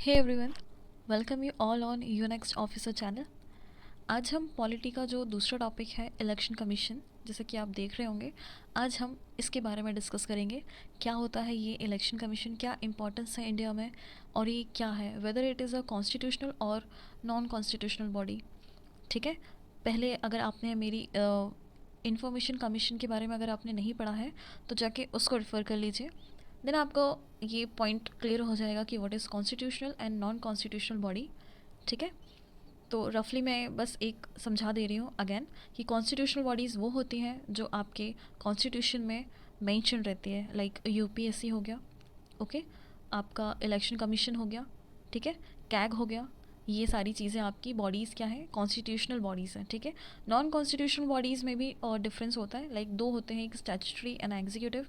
Hey everyone, welcome you all on you next officer channel. आज हम polity का जो दूसरा टॉपिक है इलेक्शन कमीशन, जैसे कि आप देख रहे होंगे, आज हम इसके बारे में डिस्कस करेंगे। क्या होता है ये इलेक्शन कमीशन, क्या इंपॉर्टेंस है इंडिया में, और ये क्या है, whether it is a constitutional और नॉन कॉन्स्टिट्यूशनल बॉडी। ठीक है, पहले अगर आपने मेरी इंफॉर्मेशन कमीशन के बारे में अगर आपने नहीं पढ़ा है तो जाके उसको रेफ़र कर लीजिए। देन आपको ये पॉइंट क्लियर हो जाएगा कि what is constitutional and non constitutional body. ठीक है, तो रफली मैं बस एक समझा दे रही हूँ अगेन कि कॉन्स्टिट्यूशनल बॉडीज़ वो होती हैं जो आपके कॉन्स्टिट्यूशन में मेंशन रहती है, लाइक यूपीएससी हो गया, ओके, आपका इलेक्शन कमीशन हो गया, ठीक है, कैग हो गया। ये सारी चीज़ें आपकी बॉडीज़ क्या हैं, कॉन्स्टिट्यूशनल बॉडीज़ हैं। ठीक है, नॉन कॉन्स्टिट्यूशनल बॉडीज़ में भी डिफरेंस होता है, लाइक दो होते हैं, एक स्टैट्यूटरी एंड एग्जीक्यूटिव।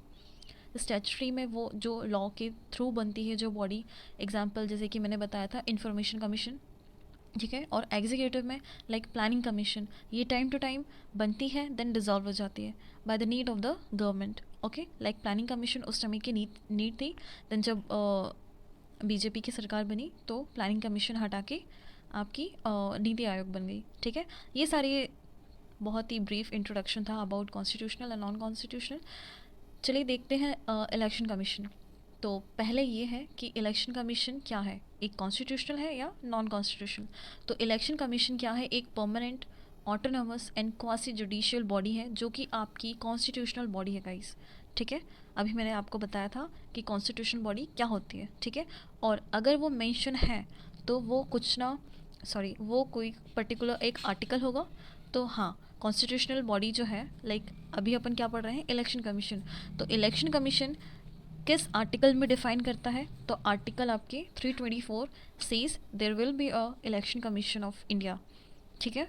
स्टैट्यूटरी में वो जो लॉ के थ्रू बनती है जो बॉडी, एग्जांपल जैसे कि मैंने बताया था इंफॉर्मेशन कमीशन, ठीक है, और एग्जीक्यूटिव में लाइक प्लानिंग कमीशन, ये टाइम टू टाइम बनती है देन डिज़ोल्व हो जाती है by the need of the government. Okay, like planning commission उस समय की नीड थी, देन जब बीजेपी की सरकार बनी तो प्लानिंग कमीशन हटा के आपकी नीति आयोग बन गई। ठीक है, ये सारी बहुत ही ब्रीफ इंट्रोडक्शन था about constitutional and non constitutional. चलिए देखते हैं इलेक्शन कमीशन। तो पहले ये है कि इलेक्शन कमीशन क्या है, एक कॉन्स्टिट्यूशनल है या नॉन कॉन्स्टिट्यूशनल। तो इलेक्शन कमीशन क्या है, एक permanent autonomous and quasi judicial body है जो कि आपकी कॉन्स्टिट्यूशनल बॉडी है गाइस। ठीक है, अभी मैंने आपको बताया था कि कॉन्स्टिट्यूशनल बॉडी क्या होती है। ठीक है, और अगर वो मेंशन है तो वो कुछ ना, सॉरी, वो कोई पर्टिकुलर एक आर्टिकल होगा। तो हाँ, कॉन्स्टिट्यूशनल बॉडी जो है, लाइक अभी अपन क्या पढ़ रहे हैं, इलेक्शन कमीशन। तो इलेक्शन कमीशन किस आर्टिकल में डिफाइन करता है, तो आर्टिकल आपके 324 says there will be a election commission of India. ठीक है,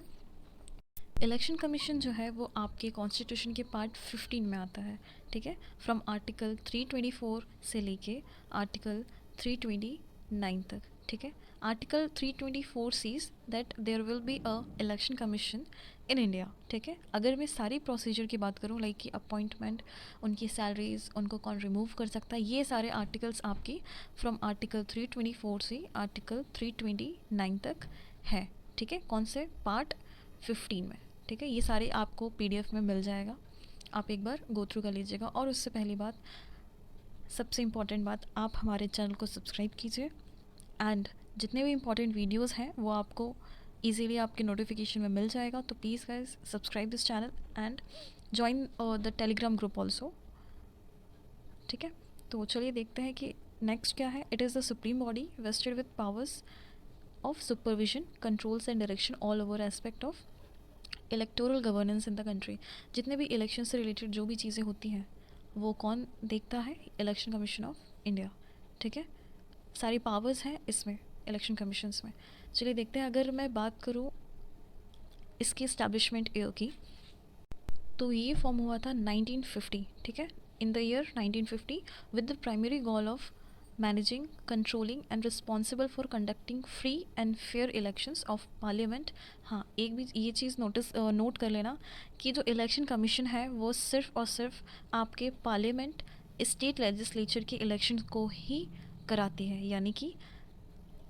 इलेक्शन कमीशन जो है वो आपके कॉन्स्टिट्यूशन के पार्ट 15 में आता है। ठीक है, फ्रॉम आर्टिकल 324 से लेके आर्टिकल 329 तक। ठीक है, article 324 says that there will be a election commission in India. ठीक है, अगर मैं सारी प्रोसीजर की बात करूँ, लाइक कि अपॉइंटमेंट, उनकी सैलरीज, उनको कौन रिमूव कर सकता है, ये सारे आर्टिकल्स आपकी फ्रॉम आर्टिकल 324 से आर्टिकल 329 तक है। ठीक है, कौन से पार्ट 15 में। ठीक है, ये सारे आपको पीडीएफ में मिल जाएगा, आप एक बार गो थ्रू कर लीजिएगा। और उससे पहली बात, सबसे इम्पॉर्टेंट बात, आप हमारे चैनल को सब्सक्राइब कीजिए एंड जितने भी इम्पॉर्टेंट वीडियोस हैं वो आपको इजीली आपके नोटिफिकेशन में मिल जाएगा। तो please guys subscribe this channel and join the Telegram group also. ठीक है, तो चलिए देखते हैं कि नेक्स्ट क्या है। It is the supreme body wasted with powers of supervision, controls and direction all over aspect of electoral governance in the country. जितने भी इलेक्शन से रिलेटेड जो भी चीज़ें होती हैं वो कौन देखता है, इलेक्शन कमीशन ऑफ इंडिया। ठीक है, सारी पावर्स हैं इसमें, इलेक्शन कमीशंस में। चलिए देखते हैं, अगर मैं बात करूँ इसकी इस्टेब्लिशमेंट ईयर की, तो ये फॉर्म हुआ था 1950। ठीक है, in the year 1950 with the primary goal of managing, controlling and responsible for conducting free and fair elections of parliament. हाँ, एक भी ये चीज़ नोट कर लेना कि जो इलेक्शन कमीशन है वो सिर्फ और सिर्फ आपके पार्लियामेंट, स्टेट लेजिस्लेचर के इलेक्शन को ही कराती है, यानी कि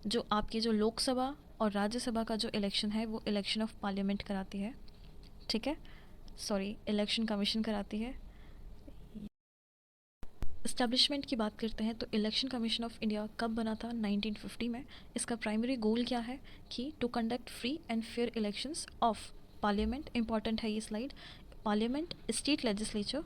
जो आपकी जो लोकसभा और राज्यसभा का जो इलेक्शन है वो इलेक्शन ऑफ पार्लियामेंट कराती है। ठीक है, सॉरी, इलेक्शन कमीशन कराती है। इस्टेब्लिशमेंट की बात करते हैं तो इलेक्शन कमीशन ऑफ इंडिया कब बना था, 1950 में। इसका प्राइमरी गोल क्या है कि to conduct free and fair elections of parliament, important है ये स्लाइड, पार्लियामेंट, स्टेट लेजिस्लेचर,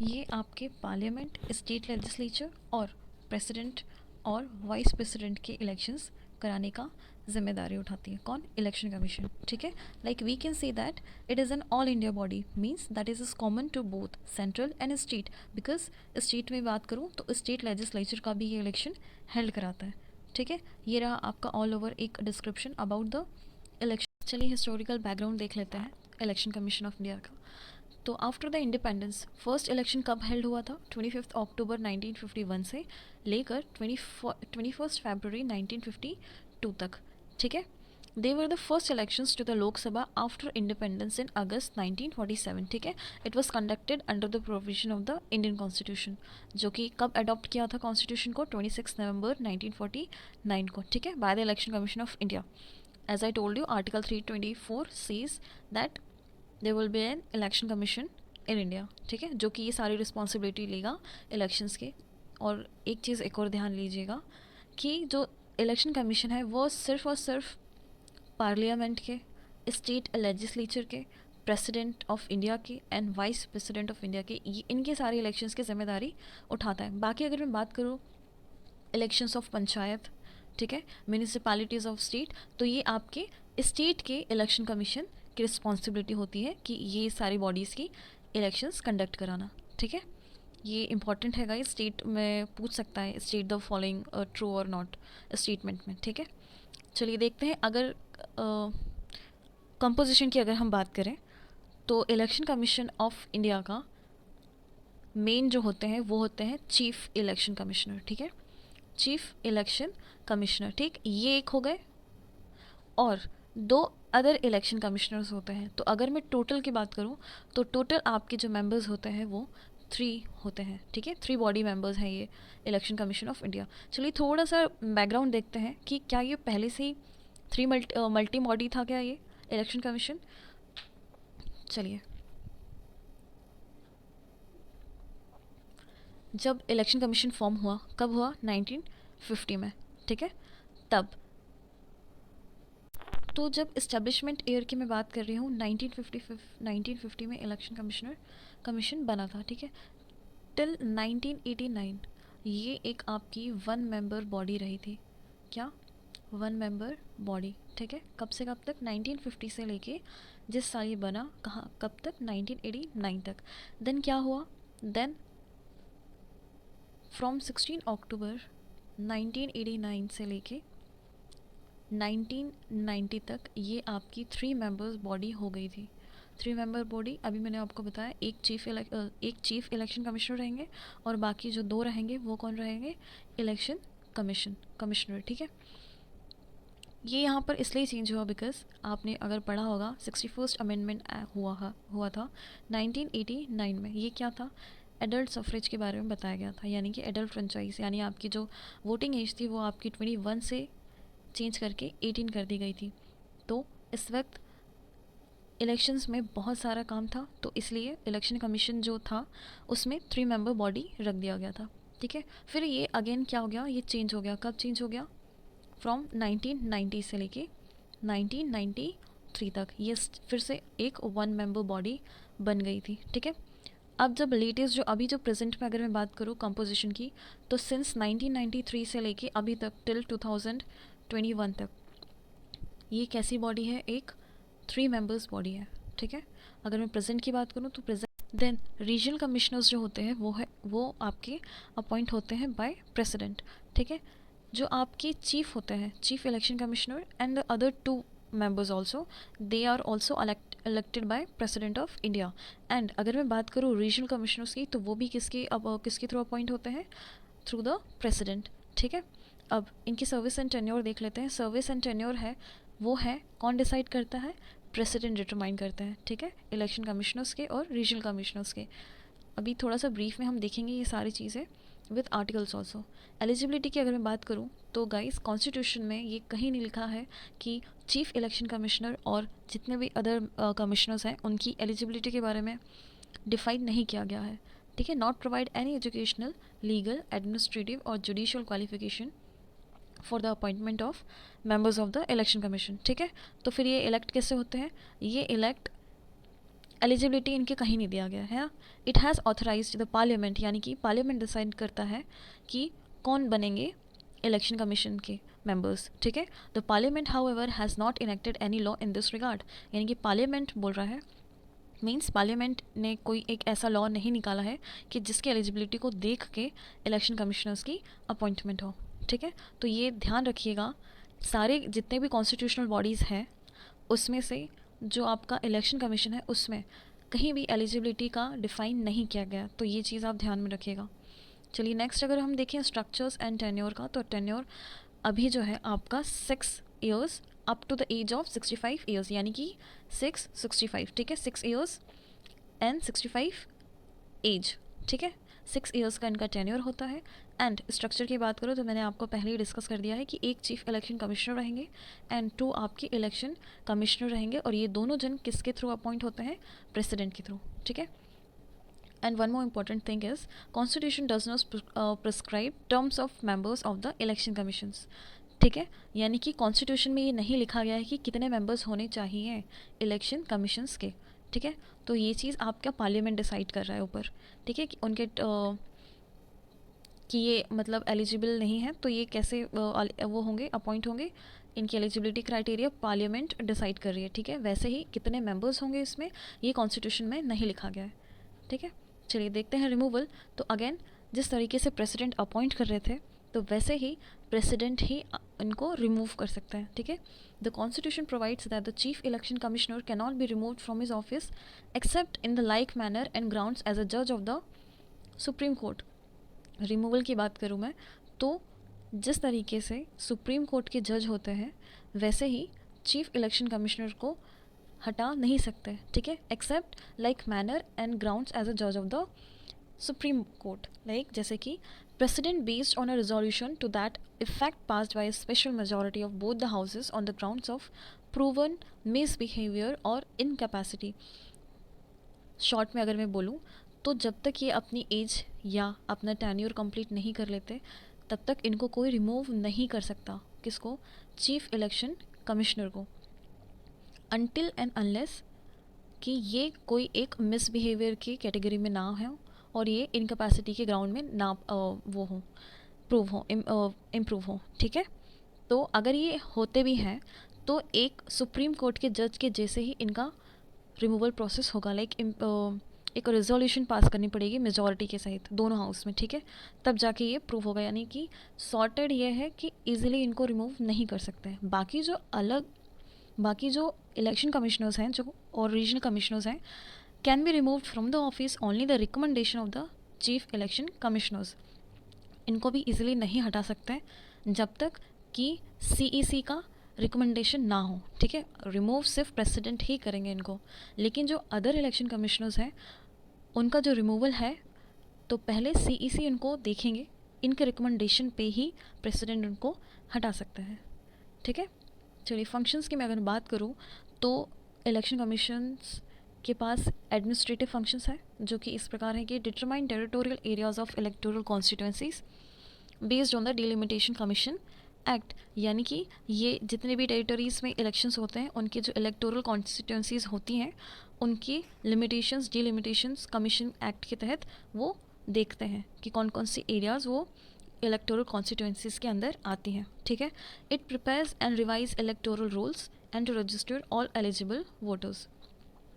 ये आपके पार्लियामेंट, स्टेट लेजिस्लेचर और प्रेसिडेंट और वाइस प्रेसिडेंट के इलेक्शंस कराने का जिम्मेदारी उठाती है कौन, इलेक्शन कमीशन। ठीक है, like we can say that it is an all India body, means that is common to both central and state, because state में बात करूँ तो स्टेट लेजिस्लेचर का भी ये इलेक्शन हेल्ड कराता है। ठीक है, ये रहा आपका ऑल ओवर एक डिस्क्रिप्शन अबाउट द इलेक्शन। चलिए हिस्टोरिकल बैकग्राउंड देख लेते हैं इलेक्शन कमीशन ऑफ इंडिया का। तो after the independence first election कब हेल्ड हुआ था, 25 अक्टूबर 1951 से लेकर 21 फरवरी 1952 तक। ठीक है, they were the first elections to the Lok Sabha after independence in August 1947, ठीक है. It was conducted under the provision of the Indian constitution, जो कि कब अडॉप्ट किया था कॉन्स्टिट्यूशन को, 26 नवंबर 1949 को, ठीक है, by the election commission of India. As I told you, article 324 says that there will be an election commission in India, ठीक है, जो कि ये सारी रिस्पॉन्सिबिलिटी लेगा इलेक्शंस के. और एक चीज़ एक और ध्यान लीजिएगा कि जो इलेक्शन कमीशन है वो सिर्फ और सिर्फ पार्लियामेंट के, स्टेट लेजिस्लेचर के, प्रेसिडेंट ऑफ इंडिया के and vice president of India के, इनके सारे इलेक्शंस की जिम्मेदारी उठाता है. बाकी अगर मैं बात करूँ इलेक्शंस ऑफ पंचायत, ठीक है, म्यूनिसिपैलिटीज़ ऑफ स्टेट, तो ये आपके स्टेट के इलेक्शन कमीशन की रिस्पॉन्सिबिलिटी होती है कि ये सारी बॉडीज़ की इलेक्शंस कंडक्ट कराना, ठीक है. ये इंपॉर्टेंट है गाइस, स्टेट में पूछ सकता है स्टेट द फॉलोइंग ट्रू और नॉट स्टेटमेंट में, ठीक है. चलिए देखते हैं. अगर कंपोजिशन की अगर हम बात करें तो इलेक्शन कमीशन ऑफ इंडिया का मेन जो होते हैं वो होते हैं चीफ इलेक्शन कमिश्नर, ठीक है, चीफ इलेक्शन कमिश्नर, ठीक, ये एक हो गए. और दो अदर इलेक्शन कमिश्नर्स होते हैं. तो अगर मैं टोटल की बात करूं तो टोटल आपके जो मेंबर्स होते हैं वो 3 होते हैं, ठीक है, 3 बॉडी मेंबर्स हैं ये इलेक्शन कमीशन ऑफ इंडिया. चलिए थोड़ा सा बैकग्राउंड देखते हैं कि क्या ये पहले से ही 3 मल्टी बॉडी था क्या ये इलेक्शन कमीशन. चलिए, जब इलेक्शन कमीशन फॉर्म हुआ, कब हुआ, 1950 में, ठीक है, तब. तो जब इस्टेब्लिशमेंट ईयर की मैं बात कर रही हूँ, 1950 में इलेक्शन कमीशन बना था, ठीक है, टिल 1989 ये एक आपकी 1 मेंबर बॉडी रही थी. क्या, 1 मेंबर बॉडी, ठीक है. कब से कब तक, 1950 से लेके जिस साल ये बना, कहाँ कब तक, 1989 तक. देन क्या हुआ, देन फ्रॉम 16 अक्टूबर 1989 से लेके 1990 तक ये आपकी 3 मेंबर्स बॉडी हो गई थी. 3 मेंबर बॉडी, अभी मैंने आपको बताया, एक चीफ इलेक्शन कमिश्नर रहेंगे और बाकी जो 2 रहेंगे वो कौन रहेंगे, इलेक्शन कमिश्नर, ठीक है. ये यहाँ पर इसलिए चेंज हुआ बिकॉज आपने अगर पढ़ा होगा 61st अमेंडमेंट हुआ था 1989 में. ये क्या था, एडल्ट सफरेज के बारे में बताया गया था, यानी कि एडल्ट फ्रेंचाइज, यानी आपकी जो वोटिंग एज थी वो आपकी 21 से चेंज करके 18 कर दी गई थी. तो इस वक्त इलेक्शंस में बहुत सारा काम था, तो इसलिए इलेक्शन कमीशन जो था उसमें 3 मेंबर बॉडी रख दिया गया था, ठीक है. फिर ये अगेन क्या हो गया, ये चेंज हो गया. कब चेंज हो गया, फ्रॉम 1990 से लेके 1993 तक ये फिर से एक 1 मेंबर बॉडी बन गई थी, ठीक है. अब जब लेटेस्ट जो अभी जो प्रेजेंट में अगर मैं बात करूँ कंपोजिशन की, तो सिंस 1993 से लेके अभी तक टिल 2021 तक ये कैसी बॉडी है, एक 3 मेंबर्स बॉडी है, ठीक है. अगर मैं प्रेजेंट की बात करूँ तो प्रेजेंट, देन रीजनल कमिश्नर्स जो होते हैं वो आपके अपॉइंट होते हैं बाय प्रेसिडेंट, ठीक है. जो आपके चीफ होते हैं, chief election commissioner and the other 2 members also, they are also elected by president of India. And अगर मैं बात करूँ रीजनल कमिश्नर्स की, तो वो भी किसके थ्रू अपॉइंट होते हैं, थ्रू द प्रेसिडेंट, ठीक है. अब इनकी सर्विस एंड टेन्योर देख लेते हैं. सर्विस एंड टेन्योर है वो है कौन डिसाइड करता है, प्रेसिडेंट डिटरमाइन करते हैं, ठीक है, इलेक्शन कमिश्नर्स के और रीजनल कमिश्नर्स के. अभी थोड़ा सा ब्रीफ में हम देखेंगे ये सारी चीज़ें विद आर्टिकल्स ऑल्सो. एलिजिबिलिटी की अगर मैं बात करूँ तो गाइस कॉन्स्टिट्यूशन में ये कहीं नहीं लिखा है कि चीफ इलेक्शन कमिश्नर और जितने भी अदर कमिश्नर्स हैं उनकी एलिजिबिलिटी के बारे में डिफाइन नहीं किया गया है, ठीक है. Not provide any educational, legal, administrative और judicial qualification for the appointment of members of the election commission, ठीक है. तो फिर ये इलेक्ट कैसे होते हैं, ये इलेक्ट एलिजिबिलिटी इनके कहीं नहीं दिया गया है. It has authorised the parliament, यानी कि पार्लियामेंट डिसाइड करता है कि कौन बनेंगे इलेक्शन कमीशन के मेंबर्स, ठीक है. The parliament how ever has not enacted any law in this regard, यानी कि पार्लियामेंट बोल रहा है, मीन्स पार्लियामेंट ने कोई एक ऐसा लॉ नहीं निकाला है कि जिसकी एलिजिबिलिटी को देख के इलेक्शन कमिश्नर्स की अपॉइंटमेंट हो, ठीक है. तो ये ध्यान रखिएगा, सारे जितने भी कॉन्स्टिट्यूशनल बॉडीज़ हैं उसमें से जो आपका इलेक्शन कमीशन है उसमें कहीं भी एलिजिबिलिटी का डिफ़ाइन नहीं किया गया, तो ये चीज़ आप ध्यान में रखिएगा. चलिए नेक्स्ट अगर हम देखें स्ट्रक्चर्स एंड टेन्योर का, तो टेन्योर अभी जो है आपका 6 years up to the age of 65 years, यानी कि 665, ठीक है, 6 ईयर्स एंड 65 एज, ठीक है, 6 ईयर्स का इनका टेन्योर होता है। एंड स्ट्रक्चर की बात करो तो मैंने आपको पहले ही डिस्कस कर दिया है कि एक चीफ इलेक्शन कमिश्नर रहेंगे एंड 2 आपके इलेक्शन कमिश्नर रहेंगे, और ये दोनों जन किसके थ्रू अपॉइंट होते हैं? प्रेसिडेंट के थ्रू, ठीक है। And one more important thing is constitution does not prescribe terms of members of the election commissions, ठीक है, यानी कि कॉन्स्टिट्यूशन में ये नहीं लिखा गया है कि कितने मेंबर्स होने चाहिए इलेक्शन कमीशंस के, ठीक है। तो ये चीज़ आपका पार्लियामेंट डिसाइड कर रहा है ऊपर, ठीक है, कि उनके कि ये मतलब एलिजिबल नहीं है तो ये कैसे वो होंगे, अपॉइंट होंगे, इनकी एलिजिबिलिटी क्राइटेरिया पार्लियामेंट डिसाइड कर रही है, ठीक है। वैसे ही कितने मेंबर्स होंगे इसमें ये कॉन्स्टिट्यूशन में नहीं लिखा गया है, ठीक है। चलिए देखते हैं रिमूवल। तो अगेन जिस तरीके से प्रेसिडेंट अपॉइंट कर रहे थे तो वैसे ही प्रेसिडेंट ही इनको रिमूव कर सकता है, ठीक है। The constitution provides that the chief election commissioner can not be removed from his office except in the like manner and grounds as a जज of the supreme court. Removal की बात करूँ मैं तो जिस तरीके से सुप्रीम कोर्ट के जज होते हैं वैसे ही चीफ इलेक्शन कमिश्नर को हटा नहीं सकते, ठीक है, except like manner and grounds as a जज of the supreme court, like जैसे कि president based on a resolution to that effect passed by special majority of both the houses on the grounds of proven misbehaviour और incapacity. Short में अगर मैं बोलूँ तो जब तक ये अपनी एज या अपना टेन्योर कंप्लीट नहीं कर लेते तब तक इनको कोई रिमूव नहीं कर सकता। किसको? चीफ इलेक्शन कमिश्नर को, अनटिल एंड अनलेस कि ये कोई एक मिसबिहेवियर की कैटेगरी में ना हो और ये इनकैपेसिटी के ग्राउंड में ना वो हो, प्रूव हो, इम्प्रूव हो, ठीक है। तो अगर ये होते भी हैं तो एक सुप्रीम कोर्ट के जज के जैसे ही इनका रिमूवल प्रोसेस होगा, लाइक एक रेजोल्यूशन पास करनी पड़ेगी मेजॉरिटी के सहित दोनों हाउस में, ठीक है, तब जाके ये प्रूव होगा, यानी कि सॉर्टेड ये है कि इजीली इनको रिमूव नहीं कर सकते हैं। बाकी जो इलेक्शन कमिश्नर्स हैं, जो और रीजनल कमिश्नर्स हैं, can be removed from the office only the recommendation of the chief election commissioners. इनको भी इजीली नहीं हटा सकते जब तक कि सीईसी का रिकमेंडेशन ना हो, ठीक है। रिमूव सिर्फ प्रेसिडेंट ही करेंगे इनको, लेकिन जो अदर इलेक्शन कमिश्नर्स हैं उनका जो रिमूवल है तो पहले सीईसी उनको देखेंगे, इनके रिकमेंडेशन पे ही प्रेसिडेंट उनको हटा सकता है, ठीक है। चलिए फंक्शंस की मैं अगर बात करूँ तो इलेक्शन कमीशंस के पास एडमिनिस्ट्रेटिव फंक्शंस है जो कि इस प्रकार है कि determine territorial areas of electoral constituencies based on the delimitation commission act, यानी कि ये जितने भी टेरिटरीज़ में इलेक्शंस होते हैं उनके जो इलेक्टोरल कॉन्स्टिट्यूंसीज होती हैं उनकी लिमिटेशंस डिलिमिटेशंस कमीशन एक्ट के तहत वो देखते हैं कि कौन कौन सी एरियाज़ वो इलेक्टोरल कॉन्स्टिट्यूंसीज के अंदर आती हैं, ठीक है। It prepares and revise electoral rules and to register all eligible voters,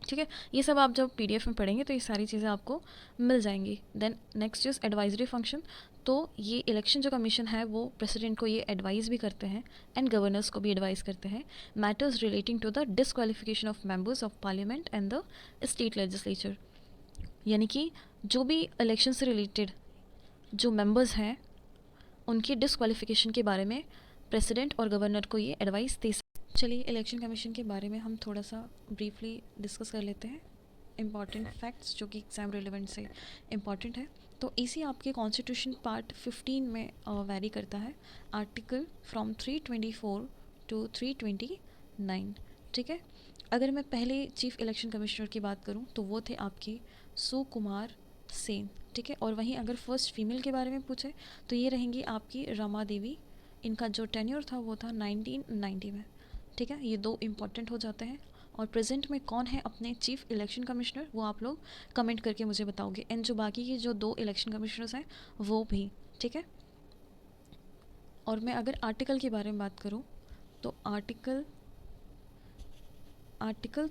ठीक है। ये सब आप जब पीडीएफ में पढ़ेंगे तो ये सारी चीज़ें आपको मिल जाएंगी। Then next is advisory function. तो ये इलेक्शन जो कमीशन है वो प्रेसिडेंट को ये एडवाइस भी करते हैं एंड गवर्नर्स को भी एडवाइस करते हैं matters relating to the disqualification of members of parliament and the state legislature, यानी कि जो भी इलेक्शन से रिलेटेड जो मेंबर्स हैं उनकी डिसक्वालिफिकेशन के बारे में प्रेसिडेंट और गवर्नर को ये एडवाइस दे सकते हैं। चलिए इलेक्शन कमीशन के बारे में हम थोड़ा सा ब्रीफली डिस्कस कर लेते हैं, इम्पॉर्टेंट फैक्ट्स जो कि एग्ज़ाम रिलेवेंट से इम्पॉर्टेंट है। तो इसी आपके कॉन्स्टिट्यूशन पार्ट 15 में वैरी करता है, आर्टिकल फ्रॉम 324 टू 329, ठीक है। अगर मैं पहले चीफ इलेक्शन कमिश्नर की बात करूं तो वो थे आपके सुकुमार सेन, ठीक है। और वहीं अगर फर्स्ट फीमेल के बारे में पूछे तो ये रहेंगी आपकी रमा देवी, इनका जो टेन्योर था वो था 1990 में, ठीक है। ये दो इम्पॉर्टेंट हो जाते हैं। और प्रेजेंट में कौन है अपने चीफ इलेक्शन कमिश्नर वो आप लोग कमेंट करके मुझे बताओगे, एंड जो बाकी की जो दो इलेक्शन कमिश्नर्स हैं वो भी, ठीक है। और मैं अगर आर्टिकल के बारे में बात करूं तो article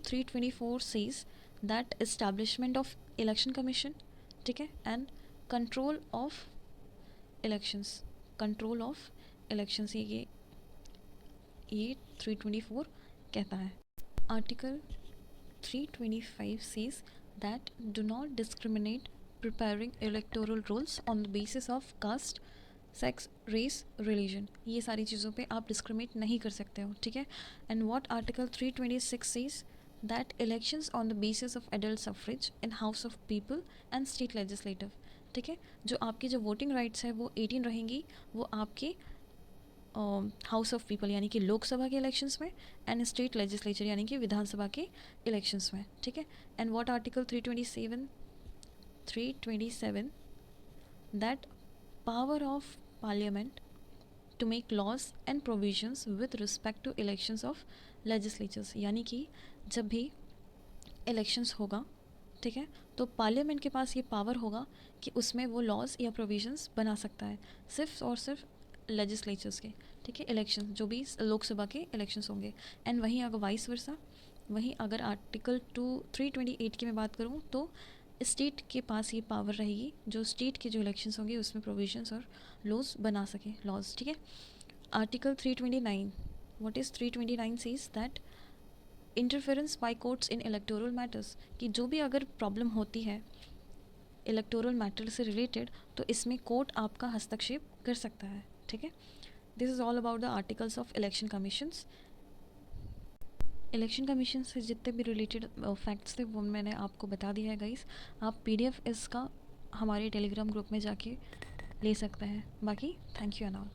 324 says that establishment of election commission, ठीक है, एंड कंट्रोल ऑफ इलेक्शंस, ये 324 कहता है। Article 325 says that do not discriminate preparing electoral rolls on the basis of caste, sex, race, religion, ये सारी चीज़ों पे आप डिस्क्रिमिनेट नहीं कर सकते हो, ठीक है। And what article 326 says that elections on the basis of adult suffrage in house of people and state legislative, ठीक है। जो आपकी जो वोटिंग राइट्स है वो 18 रहेंगी, वो आपके हाउस ऑफ पीपल यानी कि लोकसभा के इलेक्शंस में एंड स्टेट लेजिस्लेचर यानी कि विधानसभा के इलेक्शंस में, ठीक है। And what article 327 that power of parliament to make laws and provisions with respect to elections of legislatures, यानी कि जब भी इलेक्शंस होगा, ठीक है, तो पार्लियामेंट के पास ये पावर होगा कि उसमें वो लॉज या प्रोविजंस बना सकता है, सिर्फ और सिर्फ लेजिस्लेचर्स के, ठीक है, इलेक्शन जो भी लोकसभा के इलेक्शंस होंगे। एंड वहीं अगर वाइस वर्सा, वहीं अगर आर्टिकल 328 की मैं बात करूँ तो स्टेट के पास ये पावर रहेगी जो स्टेट के जो इलेक्शंस होंगे उसमें प्रोविजंस और लॉज बना सके, लॉज, ठीक है। Article 329, what is 329 says that interference by courts in electoral matters, कि जो भी अगर प्रॉब्लम होती है इलेक्टोरल मैटर से रिलेटेड तो इसमें कोर्ट आपका हस्तक्षेप कर सकता है, ठीक है। This is all about the articles of election commissions. Election commission से जितने भी रिलेटेड फैक्ट्स थे वो मैंने आपको बता दिया है गाइस। आप PDF इसका हमारे टेलीग्राम ग्रुप में जाके ले सकते हैं। बाकी थैंक यू एंड ऑल।